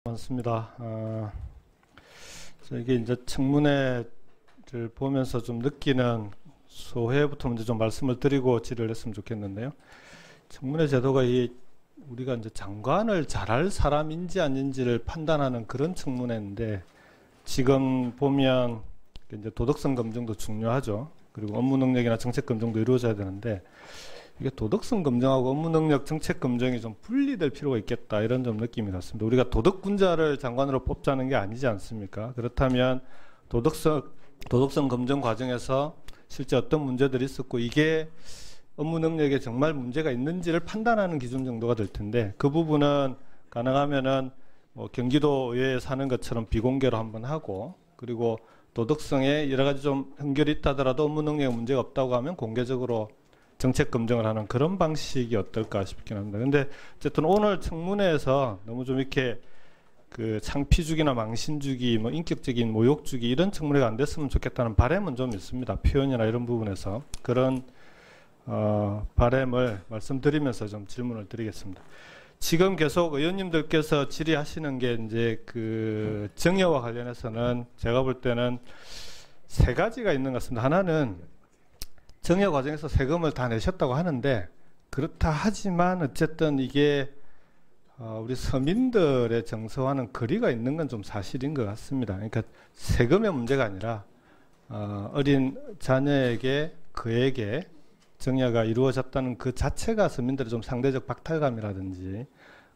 맞습니다. 이게 이제 청문회를 보면서 좀 느끼는 소회부터 먼저 좀 말씀을 드리고 질의를 했으면 좋겠는데요. 청문회 제도가 우리가 이제 장관을 잘할 사람인지 아닌지를 판단하는 그런 청문회인데, 지금 보면 이제 도덕성 검증도 중요하죠. 그리고 업무 능력이나 정책 검증도 이루어져야 되는데, 이게 도덕성 검증하고 업무 능력, 정책 검증이 좀 분리될 필요가 있겠다, 이런 좀 느낌이 났습니다. 우리가 도덕군자를 장관으로 뽑자는 게 아니지 않습니까? 그렇다면 도덕성 검증 과정에서 실제 어떤 문제들이 있었고, 이게 업무 능력에 정말 문제가 있는지를 판단하는 기준 정도가 될 텐데, 그 부분은 가능하면은 뭐 경기도에 사는 것처럼 비공개로 한번 하고, 그리고 도덕성에 여러 가지 좀 한결이 있다 하더라도 업무 능력에 문제가 없다고 하면 공개적으로 정책 검증을 하는 그런 방식이 어떨까 싶긴 합니다. 근데 어쨌든 오늘 청문회에서 너무 좀 이렇게 그 창피주기나 망신주기, 뭐 인격적인 모욕주기 이런 청문회가 안 됐으면 좋겠다는 바람은 좀 있습니다. 표현이나 이런 부분에서 그런 바람을 말씀드리면서 좀 질문을 드리겠습니다. 지금 계속 의원님들께서 질의하시는 게 이제 그 정여와 관련해서는 제가 볼 때는 세 가지가 있는 것 같습니다. 하나는 정여 과정에서 세금을 다 내셨다고 하는데, 그렇다 하지만 어쨌든 이게 우리 서민들의 정서와는 거리가 있는 건 좀 사실인 것 같습니다. 그러니까 세금의 문제가 아니라 어린 자녀에게 그에게 정여가 이루어졌다는 그 자체가 서민들의 좀 상대적 박탈감이라든지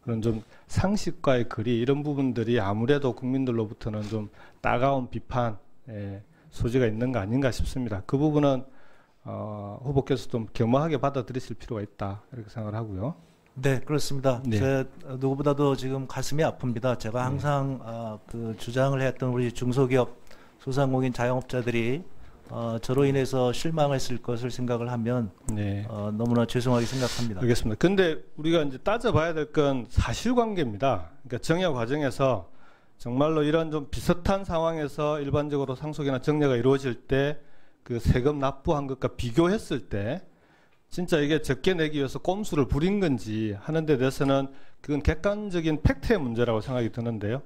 그런 좀 상식과의 거리, 이런 부분들이 아무래도 국민들로부터는 좀 따가운 비판의 소지가 있는 거 아닌가 싶습니다. 그 부분은 후보께서 좀 겸허하게 받아들이실 필요가 있다, 이렇게 생각을 하고요. 네, 그렇습니다. 네. 제 누구보다도 지금 가슴이 아픕니다. 제가 항상 그 주장을 했던 우리 중소기업, 소상공인 자영업자들이 저로 인해서 실망했을 것을 생각을 하면 네. 너무나 죄송하게 생각합니다. 알겠습니다. 근데 우리가 이제 따져봐야 될 건 사실관계입니다. 그러니까 정여 과정에서 정말로 이런 좀 비슷한 상황에서 일반적으로 상속이나 정여가 이루어질 때 그 세금 납부한 것과 비교했을 때 진짜 이게 적게 내기 위해서 꼼수를 부린 건지 하는 데 대해서는 그건 객관적인 팩트의 문제라고 생각이 드는데요.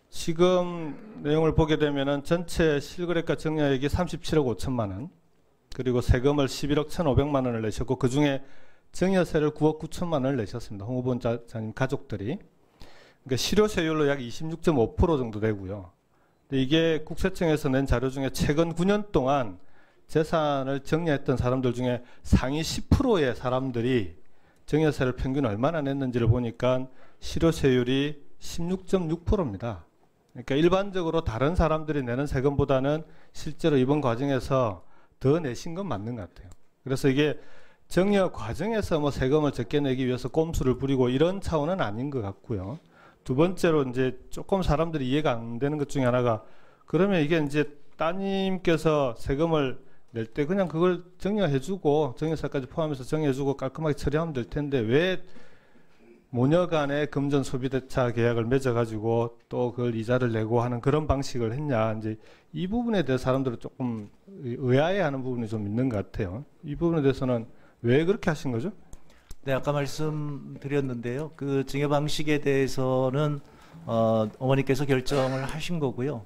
지금 내용을 보게 되면은 전체 실거래가 정여액이 37억 5천만 원, 그리고 세금을 11억 1,500만 원을 내셨고, 그 중에 정여세를 9억 9천만 원을 내셨습니다. 홍 후보자님 가족들이. 그러니까 실효세율로 약 26.5% 정도 되고요. 근데 이게 국세청에서 낸 자료 중에 최근 9년 동안 재산을 정여했던 사람들 중에 상위 10%의 사람들이 정여세를 평균 얼마나 냈는지를 보니까 실효세율이 16.6%입니다. 그러니까 일반적으로 다른 사람들이 내는 세금보다는 실제로 이번 과정에서 더 내신 건 맞는 것 같아요. 그래서 이게 정여 과정에서 뭐 세금을 적게 내기 위해서 꼼수를 부리고 이런 차원은 아닌 것 같고요. 두 번째로 이제 조금 사람들이 이해가 안 되는 것 중에 하나가, 그러면 이게 이제 따님께서 세금을 낼 때 그냥 그걸 정여해주고 정여세까지 포함해서 정여해주고 깔끔하게 처리하면 될 텐데, 왜 모녀간의 금전 소비대차 계약을 맺어가지고 또 그걸 이자를 내고 하는 그런 방식을 했냐, 이제 이 부분에 대해서 사람들은 조금 의아해하는 부분이 좀 있는 것 같아요. 이 부분에 대해서는 왜 그렇게 하신 거죠? 네, 아까 말씀드렸는데요. 그 증여 방식에 대해서는 어머니께서 결정을 하신 거고요.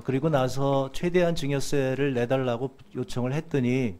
그리고 나서 최대한 증여세를 내달라고 요청을 했더니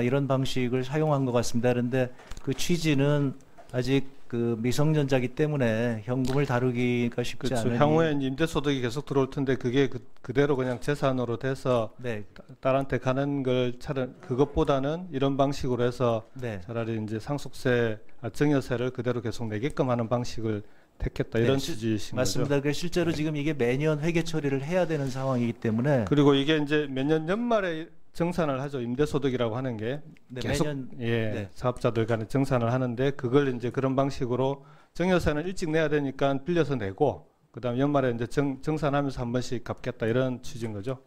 이런 방식을 사용한 것 같습니다. 그런데 그 취지는 아직 그 미성년자이기 때문에 현금을 다루기가 쉽지 그렇죠. 않으니, 향후에 임대소득이 계속 들어올 텐데 그게 그대로 그냥 재산으로 돼서 네, 딸한테 가는 걸 그것보다는 이런 방식으로 해서 네, 차라리 이제 상속세, 정여세를 그대로 계속 내게끔 하는 방식을 택했다, 이런 네, 취지이신 맞습니다. 거죠? 그래서 실제로 지금 이게 매년 회계 처리를 해야 되는 상황이기 때문에, 그리고 이게 이제 매년 연말에 정산을 하죠. 임대소득이라고 하는 게 네, 계속 매년, 네. 사업자들 간에 정산을 하는데, 그걸 이제 그런 방식으로 정여세는 일찍 내야 되니까 빌려서 내고, 그다음 연말에 이제 정산하면서 한 번씩 갚겠다, 이런 취지인 거죠.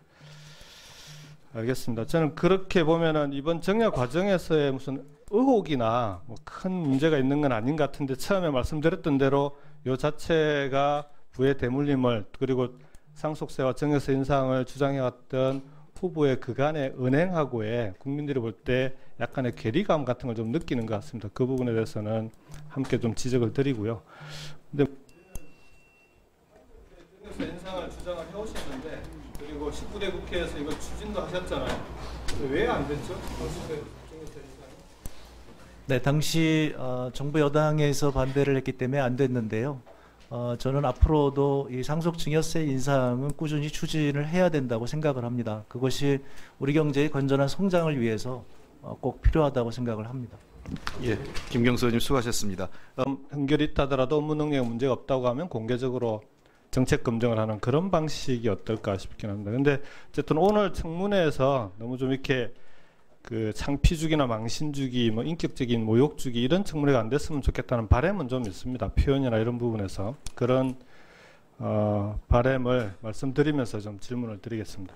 알겠습니다. 저는 그렇게 보면은 이번 정여 과정에서의 무슨 의혹이나 뭐 큰 문제가 있는 건 아닌 것 같은데, 처음에 말씀드렸던 대로 요 자체가 부의 대물림을, 그리고 상속세와 정여세 인상을 주장해왔던 후보의 그간의 은행하고의 국민들이 볼 때 약간의 괴리감 같은 걸 좀 느끼는 것 같습니다. 그 부분에 대해서는 함께 좀 지적을 드리고요. 근데 주장을 해오셨는데 그리고 19대 국회에서 이걸 추진도 하셨잖아요. 왜 안 됐죠? 네, 당시 정부 여당에서 반대를 했기 때문에 안 됐는데요. 저는 앞으로도 이 상속증여세 인상은 꾸준히 추진을 해야 된다고 생각을 합니다. 그것이 우리 경제의 건전한 성장을 위해서 꼭 필요하다고 생각을 합니다. 예, 김경수 의원님 수고하셨습니다. 한결이 있다더라도 업무 능력에 문제가 없다고 하면 공개적으로 정책 검증을 하는 그런 방식이 어떨까 싶긴 합니다. 근데 어쨌든 오늘 청문회에서 너무 좀 이렇게 그 창피주기나 망신주기, 뭐 인격적인 모욕주기 이런 청문회가 안 됐으면 좋겠다는 바람은 좀 있습니다. 표현이나 이런 부분에서 그런 바람을 말씀드리면서 좀 질문을 드리겠습니다.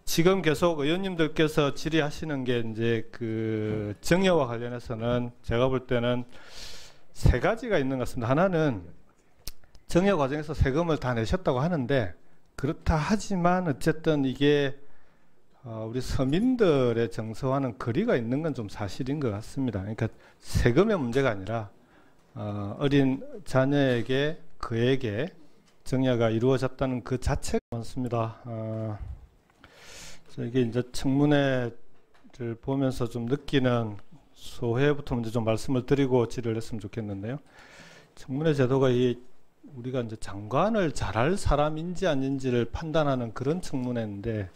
지금 계속 의원님들께서 질의하시는 게 이제 그 정여와 관련해서는 제가 볼 때는 세 가지가 있는 것 같습니다. 하나는 정여 과정에서 세금을 다 내셨다고 하는데 그렇다 하지만 어쨌든 이게 우리 서민들의 정서와는 거리가 있는 건 좀 사실인 것 같습니다. 그러니까 세금의 문제가 아니라 어린 자녀에게 그에게 정여가 이루어졌다는 그 자체가 많습니다. 이게 이제 청문회를 보면서 좀 느끼는 소회부터 먼저 좀 말씀을 드리고 질의를 했으면 좋겠는데요. 청문회 제도가 우리가 이제 장관을 잘할 사람인지 아닌지를 판단하는 그런 청문회인데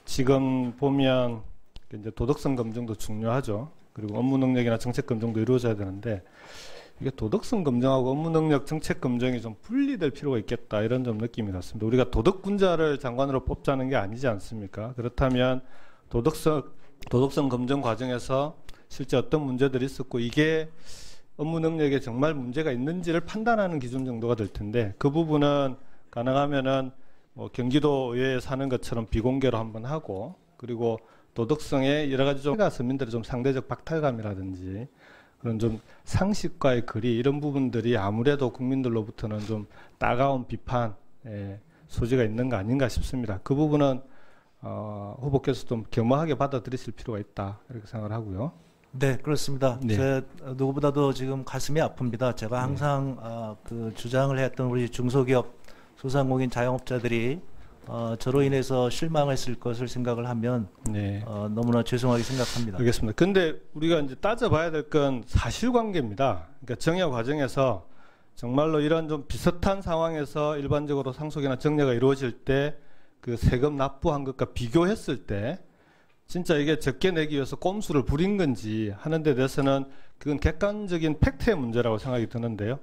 지금 보면 이제 도덕성 검증도 중요하죠. 그리고 업무 능력이나 정책 검증도 이루어져야 되는데 이게 도덕성 검증하고 업무 능력 정책 검증이 좀 분리될 필요가 있겠다 이런 좀 느낌이 났습니다. 우리가 도덕군자를 장관으로 뽑자는 게 아니지 않습니까? 그렇다면 도덕성 검증 과정에서 실제 어떤 문제들이 있었고 이게 업무 능력에 정말 문제가 있는지를 판단하는 기준 정도가 될 텐데 그 부분은 가능하면은 뭐 경기도 의회에 사는 것처럼 비공개로 한번 하고 그리고 도덕성에 여러 가지 좀 서민들의 좀 상대적 박탈감이라든지 그런 좀 상식과의 거리 이런 부분들이 아무래도 국민들로부터는 좀 따가운 비판의 소지가 있는 거 아닌가 싶습니다. 그 부분은 후보께서 좀 겸허하게 받아들이실 필요가 있다 이렇게 생각을 하고요. 네, 그렇습니다. 네. 제 누구보다도 지금 가슴이 아픕니다. 제가 항상 그 주장을 했던 우리 중소기업 소상공인 자영업자들이 저로 인해서 실망했을 것을 생각을 하면 네. 너무나 죄송하게 생각합니다. 알겠습니다. 근데 우리가 이제 따져봐야 될 건 사실관계입니다. 그러니까 정여 과정에서 정말로 이런 좀 비슷한 상황에서 일반적으로 상속이나 정여가 이루어질 때 그 세금 납부한 것과 비교했을 때 진짜 이게 적게 내기 위해서 꼼수를 부린 건지 하는 데 대해서는 그건 객관적인 팩트의 문제라고 생각이 드는데요.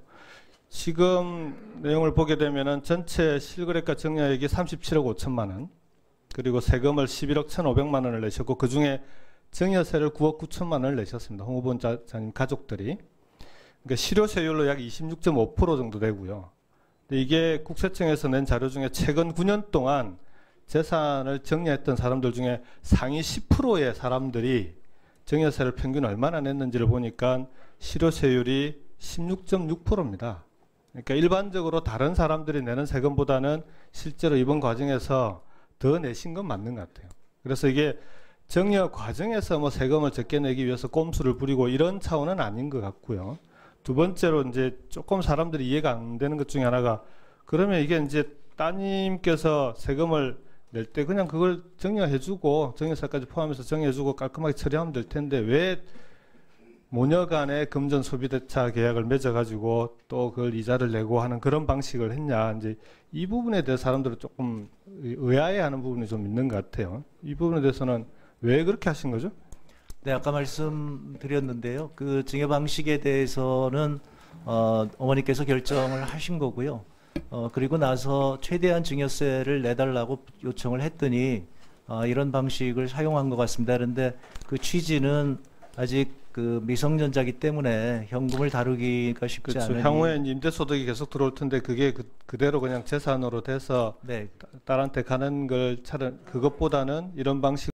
지금 내용을 보게 되면은 전체 실거래가 정여액이 37억 5천만 원, 그리고 세금을 11억 1,500만 원을 내셨고 그 중에 정여세를 9억 9천만 원을 내셨습니다. 홍 후보자님 가족들이. 그러니까 실효세율로 약 26.5% 정도 되고요. 근데 이게 국세청에서 낸 자료 중에 최근 9년 동안 재산을 정여했던 사람들 중에 상위 10%의 사람들이 정여세를 평균 얼마나 냈는지를 보니까 실효세율이 16.6%입니다. 그러니까 일반적으로 다른 사람들이 내는 세금보다는 실제로 이번 과정에서 더 내신 건 맞는 것 같아요. 그래서 이게 정여 과정에서 뭐 세금을 적게 내기 위해서 꼼수를 부리고 이런 차원은 아닌 것 같고요. 두 번째로 이제 조금 사람들이 이해가 안 되는 것 중에 하나가 그러면 이게 이제 따님께서 세금을 낼 때 그냥 그걸 정여해주고 정여세까지 포함해서 정여해주고 깔끔하게 처리하면 될 텐데 왜 모녀간의 금전 소비대차 계약을 맺어가지고 또 그걸 이자를 내고 하는 그런 방식을 했냐. 이제 이 부분에 대해서 사람들은 조금 의아해하는 부분이 좀 있는 것 같아요. 이 부분에 대해서는 왜 그렇게 하신 거죠? 네, 아까 말씀드렸는데요. 그 증여 방식에 대해서는 어머니께서 결정을 하신 거고요. 그리고 나서 최대한 증여세를 내달라고 요청을 했더니 이런 방식을 사용한 것 같습니다. 그런데 그 취지는 아직 그 미성년자이기 때문에 현금을 다루기가 쉽지 그렇죠. 않으니 향후에 임대소득이 계속 들어올 텐데 그게 그대로 그냥 재산으로 돼서 네. 딸한테 가는 걸 차라리 그것보다는 이런 방식